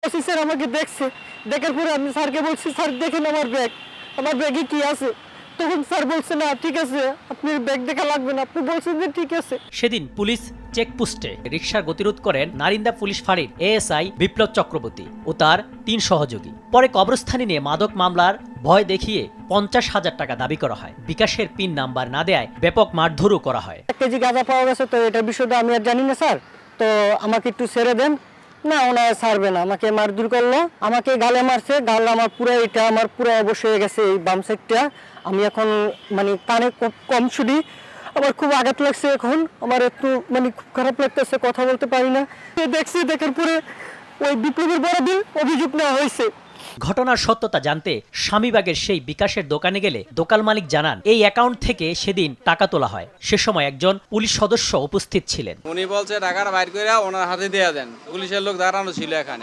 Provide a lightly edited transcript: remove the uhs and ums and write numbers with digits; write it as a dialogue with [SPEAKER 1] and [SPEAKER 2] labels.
[SPEAKER 1] OC sir আমাকে দেখছে, দেখার পরে আমি স্যারকে বলছি, স্যার দেখেন আমার ব্যাগে কি আছে। তখন স্যার বলছে না ঠিক আছে, আপনি ব্যাগ দেখা লাগবে না, আপনি বলছেন যে ঠিক আছে।
[SPEAKER 2] সেদিন পুলিশ চেকপোস্টে রিকশার গতিরোধ করেন নারিন্দা পুলিশ ফাঁড়ির এএসআই বিপ্লব চক্রবর্তী ও তার 3 সহযোগী। পরে কবরস্থানে নিয়ে মাদক মামলার ভয় দেখিয়ে 50,000 টাকা দাবি করা হয়। বিকাশের পিন নাম্বার না দেয়ায় ব্যাপক মারধরও করা হয়।
[SPEAKER 1] 1 কেজি গাঁজা পাওয়া গেছে, তো এটার বিষয়টা আমি আর জানি না স্যার, তো আমাকে একটু ছেড়ে দেন। না, ওনারা ছাড়বে না, আমাকে মারধর করলো, আমাকে গালে মারছে, গাল আমার পুরো অবশ হয়ে গেছে এই বাম সাইডটা। আমি এখন মানে কানে কম শুনি, আমার খুব আঘাত লাগছে, এখন আমার একটু মানে খুব খারাপ লাগতেছে, কথা বলতে পারি না। দেখছি, দেখার পরে ওই বিপ্লবের বিরুদ্ধে অভিযোগ নেওয়া হয়েছে।
[SPEAKER 2] ঘটনার সত্যতা জানতে স্বামীবাগের সেই বিকাশের দোকানে গেলে দোকান মালিক জানান এই অ্যাকাউন্ট থেকে সেদিন টাকা তোলা হয়। সে সময় একজন পুলিশ সদস্য উপস্থিত ছিলেন।
[SPEAKER 3] উনি বলছে টাকাটা বাইর করে ওনার হাতে দেয়া দেন, পুলিশের লোক দাঁড়ানো ছিল এখানে।